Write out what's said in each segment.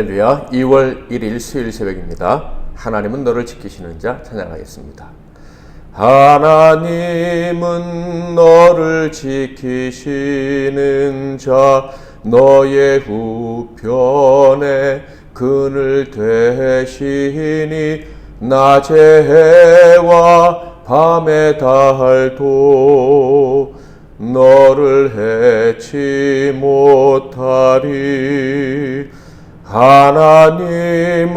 할렐루야. 2월 1일 수요일 새벽입니다. 하나님은 너를 지키시는 자 찬양하겠습니다. 하나님은 너를 지키시는 자, 너의 우편에 그늘 되시니 낮의 해와 밤의 달도 너를 해치 못하리. 하나님은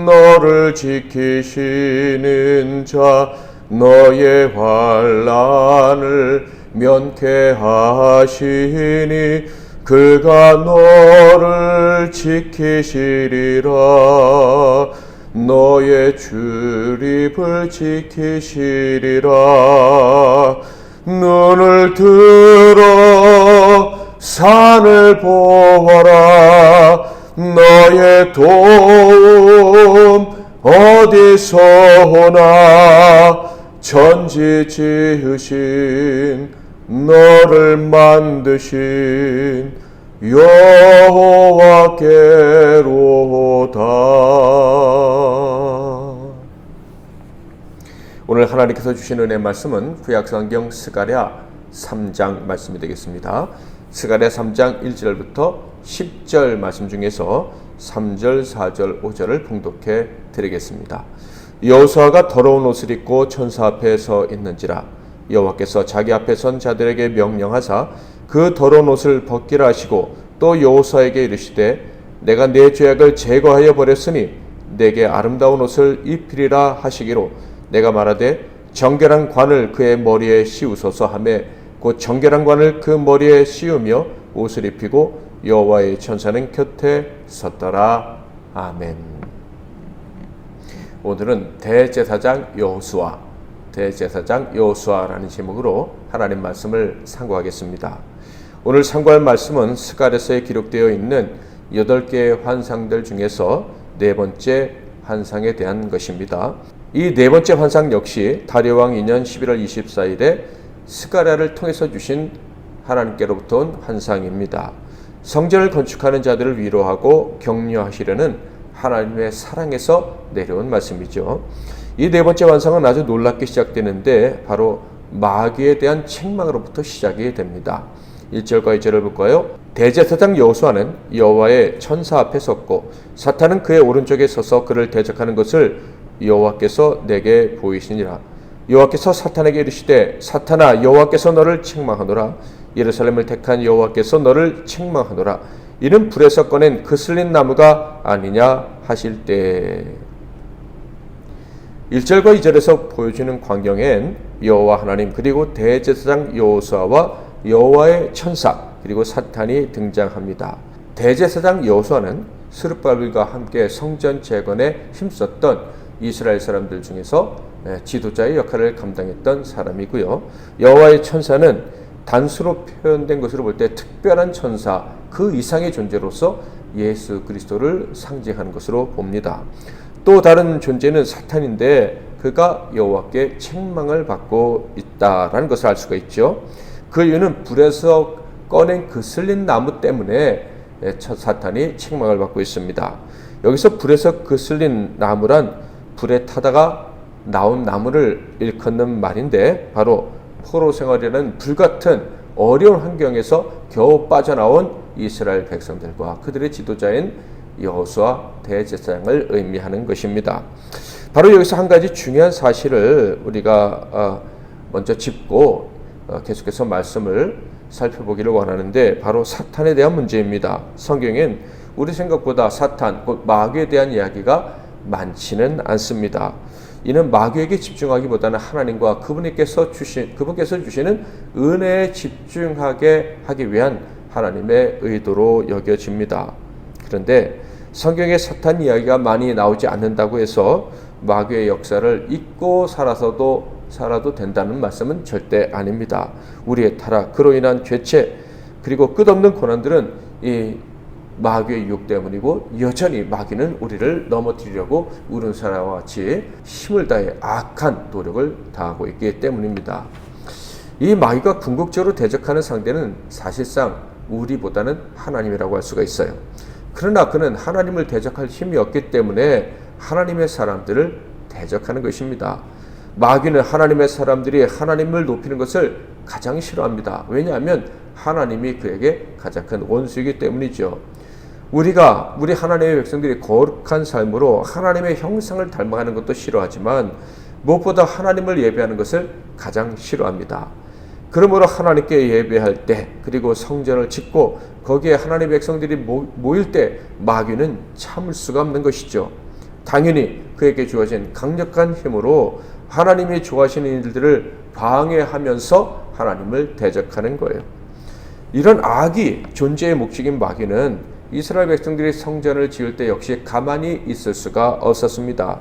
너를 지키시는 자, 너의 환난을 면케하시니 그가 너를 지키시리라. 너의 출입을 지키시리라. 눈을 들어 산을 보아라. 너의 도움 어디서 오나. 천지 지으신 너를 만드신 여호와께로다. 오늘 하나님께서 주신 은혜 말씀은 구약성경 스가랴 3장 말씀이 되겠습니다. 스가랴 3장 1절부터 10절 말씀 중에서 3절, 4절, 5절을 봉독해 드리겠습니다. 여호수아가 더러운 옷을 입고 천사 앞에 서 있는지라. 여호와께서 자기 앞에 선 자들에게 명령하사 그 더러운 옷을 벗기라 하시고 또 여호수아에게 이르시되 내가 내 죄악을 제거하여 버렸으니 내게 아름다운 옷을 입히리라 하시기로 내가 말하되 정결한 관을 그의 머리에 씌우소서 하매 곧 정결한 관을 그 머리에 씌우며 옷을 입히고 여호와의 천사는 곁에 섰더라. 아멘. 오늘은 대제사장 여호수아라는 제목으로 하나님 말씀을 상고하겠습니다. 오늘 상고할 말씀은 스가랴서에 기록되어 있는 8개의 환상들 중에서 네 번째 환상에 대한 것입니다. 이 네 번째 환상 역시 다리오왕 2년 11월 24일에 스가랴를 통해서 주신 하나님께로부터 온 환상입니다. 성전을 건축하는 자들을 위로하고 격려하시려는 하나님의 사랑에서 내려온 말씀이죠. 이 네 번째 환상은 아주 놀랍게 시작되는데 바로 마귀에 대한 책망으로부터 시작이 됩니다. 1절과 2절을 볼까요? 대제사장 여호수아는 여호와의 천사 앞에 섰고 사탄은 그의 오른쪽에 서서 그를 대적하는 것을 여호와께서 내게 보이시니라. 여호와께서 사탄에게 이르시되 사탄아, 여호와께서 너를 책망하노라. 예루살렘을 택한 여호와께서 너를 책망하노라. 이는 불에서 꺼낸 그슬린 나무가 아니냐 하실 때. 1절과 2절에서 보여주는 광경엔 여호와 하나님 그리고 대제사장 여호수아와 여호와의 천사 그리고 사탄이 등장합니다. 대제사장 여호수아는 스룹바벨과 함께 성전 재건에 힘썼던 이스라엘 사람들 중에서 지도자의 역할을 감당했던 사람이고요. 여호와의 천사는 단수로 표현된 것으로 볼 때 특별한 천사, 그 이상의 존재로서 예수 그리스도를 상징하는 것으로 봅니다. 또 다른 존재는 사탄인데 그가 여호와께 책망을 받고 있다라는 것을 알 수가 있죠. 그 이유는 불에서 꺼낸 그슬린 나무 때문에 사탄이 책망을 받고 있습니다. 여기서 불에서 그슬린 나무란 불에 타다가 나온 나무를 일컫는 말인데 바로 포로 생활이라는 불같은 어려운 환경에서 겨우 빠져나온 이스라엘 백성들과 그들의 지도자인 여호수아 대제사장을 의미하는 것입니다. 바로 여기서 한 가지 중요한 사실을 우리가 먼저 짚고 계속해서 말씀을 살펴보기를 원하는데 바로 사탄에 대한 문제입니다. 성경엔 우리 생각보다 사탄, 곧 마귀에 대한 이야기가 많지는 않습니다. 이는 마귀에게 집중하기보다는 하나님과 그분께서 주시는 은혜에 집중하게 하기 위한 하나님의 의도로 여겨집니다. 그런데 성경에 사탄 이야기가 많이 나오지 않는다고 해서 마귀의 역사를 잊고 살아도 된다는 말씀은 절대 아닙니다. 우리의 타락, 그로 인한 죄체, 그리고 끝없는 고난들은 이 마귀의 유혹 때문이고 여전히 마귀는 우리를 넘어뜨리려고 우르사라와 같이 힘을 다해 악한 노력을 다하고 있기 때문입니다. 이 마귀가 궁극적으로 대적하는 상대는 사실상 우리보다는 하나님이라고 할 수가 있어요. 그러나 그는 하나님을 대적할 힘이 없기 때문에 하나님의 사람들을 대적하는 것입니다. 마귀는 하나님의 사람들이 하나님을 높이는 것을 가장 싫어합니다. 왜냐하면 하나님이 그에게 가장 큰 원수이기 때문이죠. 우리 하나님의 백성들이 거룩한 삶으로 하나님의 형상을 닮아가는 것도 싫어하지만 무엇보다 하나님을 예배하는 것을 가장 싫어합니다. 그러므로 하나님께 예배할 때, 그리고 성전을 짓고 거기에 하나님의 백성들이 모일 때 마귀는 참을 수가 없는 것이죠. 당연히 그에게 주어진 강력한 힘으로 하나님이 좋아하시는 일들을 방해하면서 하나님을 대적하는 거예요. 이런 악이 존재의 목적인 마귀는 이스라엘 백성들이 성전을 지을 때 역시 가만히 있을 수가 없었습니다.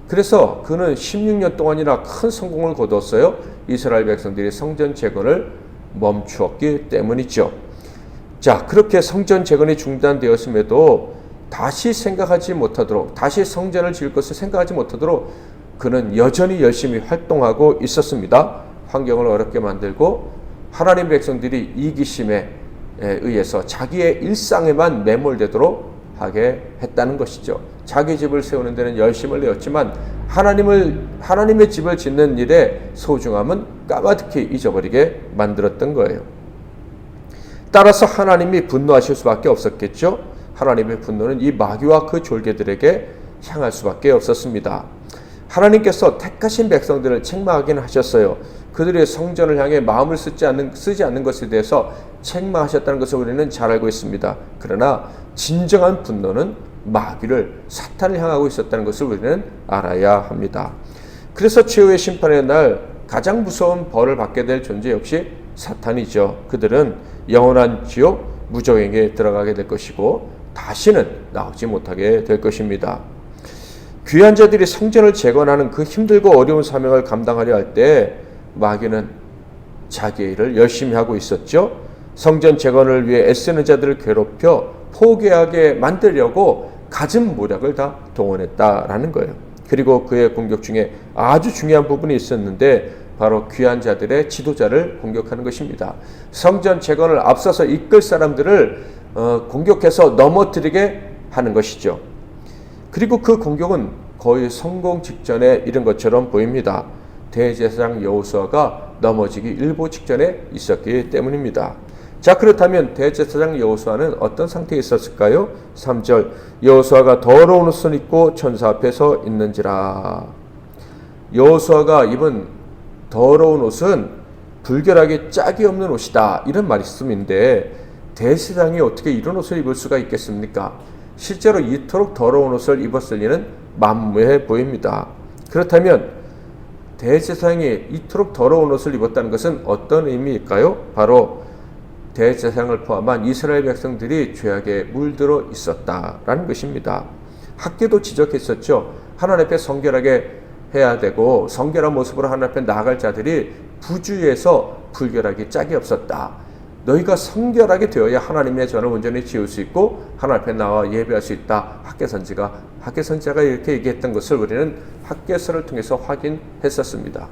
그래서 그는 16년 동안이나 큰 성공을 거두었어요. 이스라엘 백성들이 성전 재건을 멈추었기 때문이죠. 자, 그렇게 성전 재건이 중단되었음에도 다시 성전을 지을 것을 생각하지 못하도록 그는 여전히 열심히 활동하고 있었습니다. 환경을 어렵게 만들고 하나님 백성들이 이기심에 의해서 자기의 일상에만 매몰되도록 하게 했다는 것이죠. 자기 집을 세우는 데는 열심을 내었지만 하나님의 집을 짓는 일의 소중함은 까마득히 잊어버리게 만들었던 거예요. 따라서 하나님이 분노하실 수밖에 없었겠죠. 하나님의 분노는 이 마귀와 그 졸개들에게 향할 수밖에 없었습니다. 하나님께서 택하신 백성들을 책망하긴 하셨어요. 그들의 성전을 향해 마음을 쓰지 않는 것에 대해서 책망하셨다는 것을 우리는 잘 알고 있습니다. 그러나 진정한 분노는 마귀를, 사탄을 향하고 있었다는 것을 우리는 알아야 합니다. 그래서 최후의 심판의 날 가장 무서운 벌을 받게 될 존재 역시 사탄이죠. 그들은 영원한 지옥, 무저행에 들어가게 될 것이고 다시는 나오지 못하게 될 것입니다. 귀한 자들이 성전을 재건하는 그 힘들고 어려운 사명을 감당하려 할 때 마귀는 자기의 일을 열심히 하고 있었죠. 성전 재건을 위해 애쓰는 자들을 괴롭혀 포기하게 만들려고 갖은 모략을 다 동원했다라는 거예요. 그리고 그의 공격 중에 아주 중요한 부분이 있었는데 바로 귀한 자들의 지도자를 공격하는 것입니다. 성전 재건을 앞서서 이끌 사람들을 공격해서 넘어뜨리게 하는 것이죠. 그리고 그 공격은 거의 성공 직전에 이른 것처럼 보입니다. 대제사장 여호수아가 넘어지기 일보 직전에 있었기 때문입니다. 자, 그렇다면 대제사장 여호수아는 어떤 상태에 있었을까요? 3절, 여호수아가 더러운 옷을 입고 천사 앞에 서 있는지라. 여호수아가 입은 더러운 옷은 불결하게 짝이 없는 옷이다, 이런 말씀인데 대제사장이 어떻게 이런 옷을 입을 수가 있겠습니까? 실제로 이토록 더러운 옷을 입었을 리는 만무해 보입니다. 그렇다면 대제사장이 이토록 더러운 옷을 입었다는 것은 어떤 의미일까요? 바로 대제사장을 포함한 이스라엘 백성들이 죄악에 물들어 있었다라는 것입니다. 학계도 지적했었죠. 하나님 앞에 성결하게 해야 되고 성결한 모습으로 하나님 앞에 나아갈 자들이 부주의해서 불결하기 짝이 없었다. 너희가 성결하게 되어야 하나님의 전을 온전히 지을 수 있고 하나님 앞에 나와 예배할 수 있다. 학개선지자가 이렇게 얘기했던 것을 우리는 학개서를 통해서 확인했었습니다.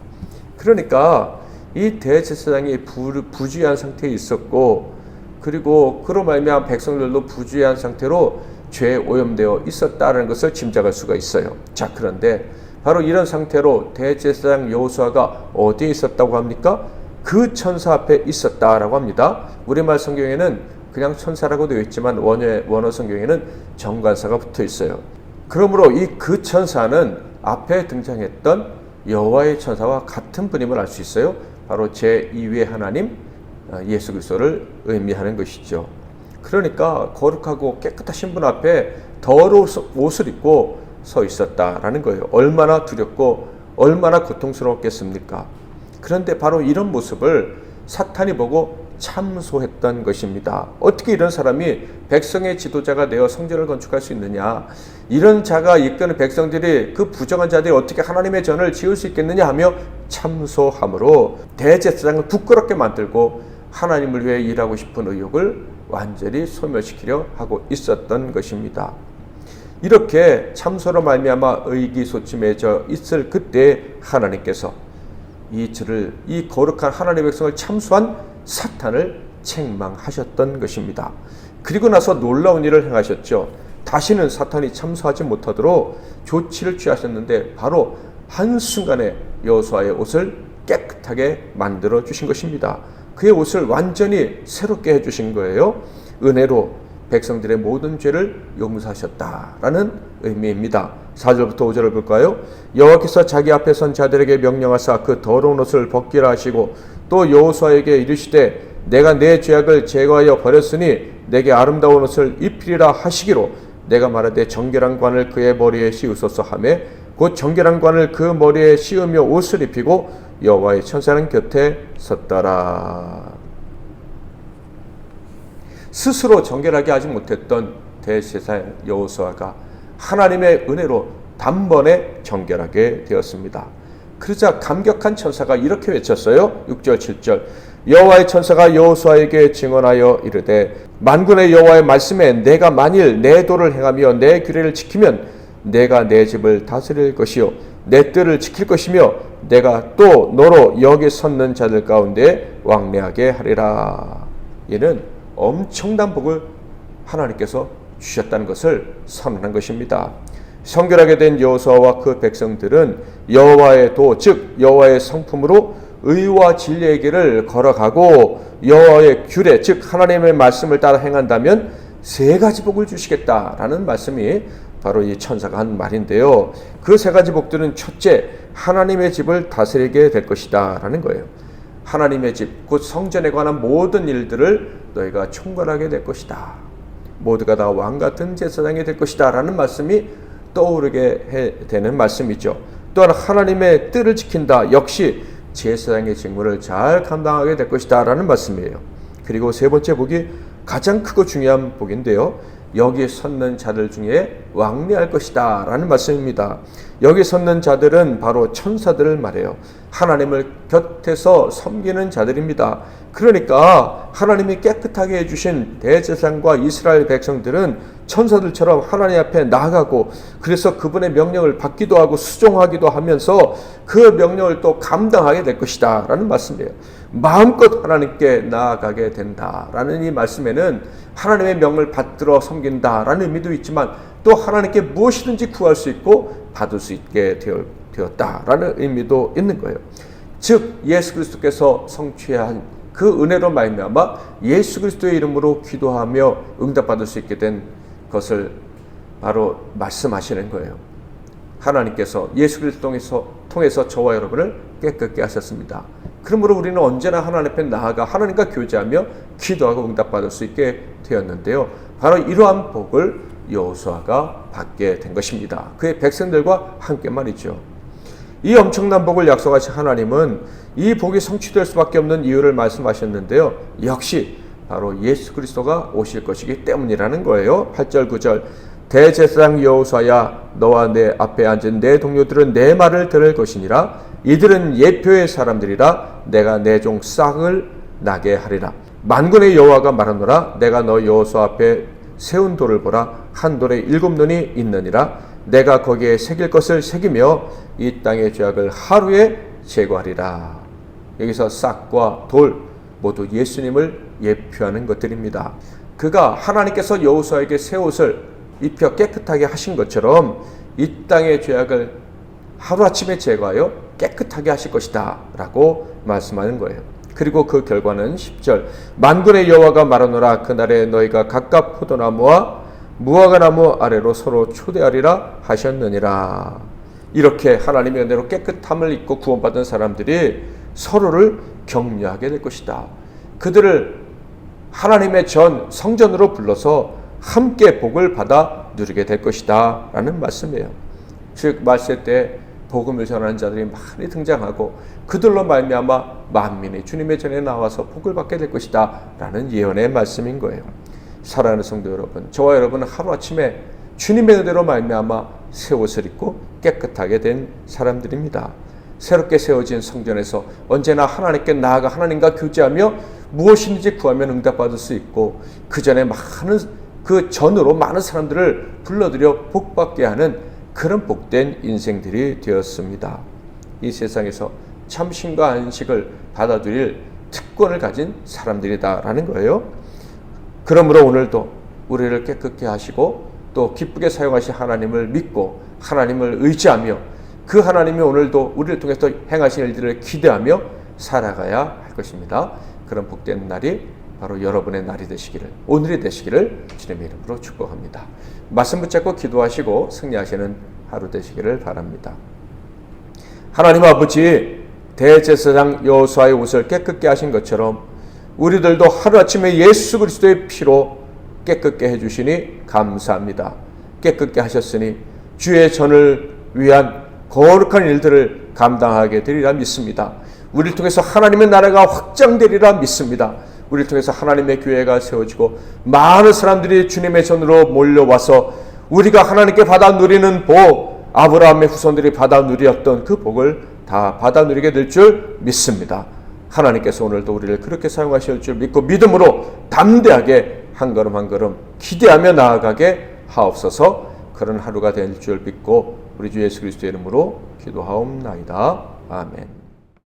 그러니까 이 대제사장이 부주의한 상태에 있었고, 그리고 그로 말미암아 백성들도 부주의한 상태로 죄에 오염되어 있었다는 것을 짐작할 수가 있어요. 자, 그런데 바로 이런 상태로 대제사장 여호수아가 어디에 있었다고 합니까? 그 천사 앞에 있었다라고 합니다. 우리말 성경에는 그냥 천사라고 되어 있지만 원어 성경에는 정관사가 붙어 있어요. 그러므로 이 그 천사는 앞에 등장했던 여호와의 천사와 같은 분임을 알 수 있어요. 바로 제2위의 하나님 예수 그리스도를 의미하는 것이죠. 그러니까 거룩하고 깨끗하신 분 앞에 더러운 옷을 입고 서 있었다라는 거예요. 얼마나 두렵고 얼마나 고통스러웠겠습니까? 그런데 바로 이런 모습을 사탄이 보고 참소했던 것입니다. 어떻게 이런 사람이 백성의 지도자가 되어 성전을 건축할 수 있느냐? 이런 자가 이끄는 백성들이, 그 부정한 자들이 어떻게 하나님의 전을 지을 수 있겠느냐 하며 참소함으로 대제사장을 부끄럽게 만들고 하나님을 위해 일하고 싶은 의욕을 완전히 소멸시키려 하고 있었던 것입니다. 이렇게 참소로 말미암아 의기소침해져 있을 그때 하나님께서 이 거룩한 하나님의 백성을 참소한 사탄을 책망하셨던 것입니다. 그리고 나서 놀라운 일을 행하셨죠. 다시는 사탄이 참소하지 못하도록 조치를 취하셨는데 바로 한순간에 여호수아의 옷을 깨끗하게 만들어 주신 것입니다. 그의 옷을 완전히 새롭게 해주신 거예요. 은혜로 백성들의 모든 죄를 용서하셨다라는 의미입니다. 4절부터 5절을 볼까요? 여호와께서 자기 앞에 선 자들에게 명령하사 그 더러운 옷을 벗기라 하시고 또 여호수아에게 이르시되 내가 내 죄악을 제거하여 버렸으니 내게 아름다운 옷을 입히리라 하시기로 내가 말하되 정결한 관을 그의 머리에 씌우소서 하며 곧 정결한 관을 그 머리에 씌우며 옷을 입히고 여호와의 천사는 곁에 섰더라. 스스로 정결하게 하지 못했던 대제사장 여호수아가 하나님의 은혜로 단번에 정결하게 되었습니다. 그러자 감격한 천사가 이렇게 외쳤어요. 6절 7절 여호와의 천사가 여호수아에게 증언하여 이르되 만군의 여호와의 말씀에 내가 만일 내 도를 행하며 내 규례를 지키면 내가 내 집을 다스릴 것이요 내 뜰을 지킬 것이며 내가 또 너로 여기 섰는 자들 가운데 왕래하게 하리라. 이는 엄청난 복을 하나님께서 주셨다는 것을 선언한 것입니다. 성결하게 된 여호수아와 그 백성들은 여호와의 도, 즉 여호와의 성품으로 의와 진리의 길을 걸어가고 여호와의 규례, 즉 하나님의 말씀을 따라 행한다면 세 가지 복을 주시겠다라는 말씀이 바로 이 천사가 한 말인데요. 그 세 가지 복들은 첫째, 하나님의 집을 다스리게 될 것이다 라는 거예요. 하나님의 집, 곧 성전에 관한 모든 일들을 너희가 총괄하게 될 것이다. 모두가 다 왕같은 제사장이 될 것이다 라는 말씀이 떠오르게 되는 말씀이죠. 또한 하나님의 뜰을 지킨다. 역시 제사장의 직무를 잘 감당하게 될 것이다 라는 말씀이에요. 그리고 세 번째 복이 가장 크고 중요한 복인데요. 여기 섰는 자들 중에 왕래할 것이다 라는 말씀입니다. 여기 섰는 자들은 바로 천사들을 말해요. 하나님을 곁에서 섬기는 자들입니다. 그러니까 하나님이 깨끗하게 해주신 대제사장과 이스라엘 백성들은 천사들처럼 하나님 앞에 나아가고 그래서 그분의 명령을 받기도 하고 수종하기도 하면서 그 명령을 또 감당하게 될 것이다 라는 말씀이에요. 마음껏 하나님께 나아가게 된다라는 이 말씀에는 하나님의 명을 받들어 섬긴다라는 의미도 있지만 또 하나님께 무엇이든지 구할 수 있고 받을 수 있게 되었다라는 의미도 있는 거예요. 즉 예수 그리스도께서 성취한 그 은혜로 말미암아 예수 그리스도의 이름으로 기도하며 응답받을 수 있게 된 것을 바로 말씀하시는 거예요. 하나님께서 예수 그리스도 통해서 저와 여러분을 깨끗게 하셨습니다. 그러므로 우리는 언제나 하나님 앞에 나아가 하나님과 교제하며 기도하고 응답받을 수 있게 되었는데요. 바로 이러한 복을 여호수아가 받게 된 것입니다. 그의 백성들과 함께 말이죠. 이 엄청난 복을 약속하신 하나님은 이 복이 성취될 수밖에 없는 이유를 말씀하셨는데요. 역시 바로 예수 그리스도가 오실 것이기 때문이라는 거예요. 8절 9절 대제사장 여호수아야 너와 내 앞에 앉은 내 동료들은 내 말을 들을 것이니라. 이들은 예표의 사람들이라. 내가 내 종 싹을 나게 하리라. 만군의 여호와가 말하노라. 내가 너 여호수아 앞에 세운 돌을 보라. 한 돌에 7눈이 있느니라. 내가 거기에 새길 것을 새기며 이 땅의 죄악을 하루에 제거하리라. 여기서 싹과 돌 모두 예수님을 예표하는 것들입니다. 그가 하나님께서 여호수아에게 새 옷을 입혀 깨끗하게 하신 것처럼 이 땅의 죄악을 하루아침에 제거하여 깨끗하게 하실 것이다 라고 말씀하는 거예요. 그리고 그 결과는 10절 만군의 여호와가 말하노라. 그날에 너희가 각각 포도나무와 무화과나무 아래로 서로 초대하리라 하셨느니라. 이렇게 하나님의 은혜로 깨끗함을 입고 구원받은 사람들이 서로를 격려하게 될 것이다. 그들을 하나님의 전 성전으로 불러서 함께 복을 받아 누리게 될 것이다 라는 말씀이에요. 즉 말세 때 복음을 전하는 자들이 많이 등장하고 그들로 말미암아 만민이 주님의 전에 나와서 복을 받게 될 것이다 라는 예언의 말씀인 거예요. 사랑하는 성도 여러분, 저와 여러분은 하루아침에 주님의 은혜로 말미암아 새 옷을 입고 깨끗하게 된 사람들입니다. 새롭게 세워진 성전에서 언제나 하나님께 나아가 하나님과 교제하며 무엇이든지 구하면 응답받을 수 있고 그 전으로 많은 사람들을 불러들여 복받게 하는 그런 복된 인생들이 되었습니다. 이 세상에서 참심과 안식을 받아들일 특권을 가진 사람들이다라는 거예요. 그러므로 오늘도 우리를 깨끗게 하시고 또 기쁘게 사용하신 하나님을 믿고 하나님을 의지하며 그 하나님이 오늘도 우리를 통해서 행하신 일들을 기대하며 살아가야 할 것입니다. 그런 복된 날이 바로 여러분의 날이 되시기를, 오늘이 되시기를 주님의 이름으로 축복합니다. 말씀 붙잡고 기도하시고 승리하시는 하루 되시기를 바랍니다. 하나님 아버지, 대제사장 여호수아의 옷을 깨끗게 하신 것처럼 우리들도 하루아침에 예수 그리스도의 피로 깨끗게 해주시니 감사합니다. 깨끗게 하셨으니 주의 전을 위한 거룩한 일들을 감당하게 되리라 믿습니다. 우리를 통해서 하나님의 나라가 확장되리라 믿습니다. 우리를 통해서 하나님의 교회가 세워지고 많은 사람들이 주님의 전으로 몰려와서 우리가 하나님께 받아 누리는 복, 아브라함의 후손들이 받아 누렸던 그 복을 다 받아 누리게 될 줄 믿습니다. 하나님께서 오늘도 우리를 그렇게 사용하실 줄 믿고 믿음으로 담대하게 한 걸음 한 걸음 기대하며 나아가게 하옵소서. 그런 하루가 될 줄 믿고 우리 주 예수 그리스도의 이름으로 기도하옵나이다. 아멘.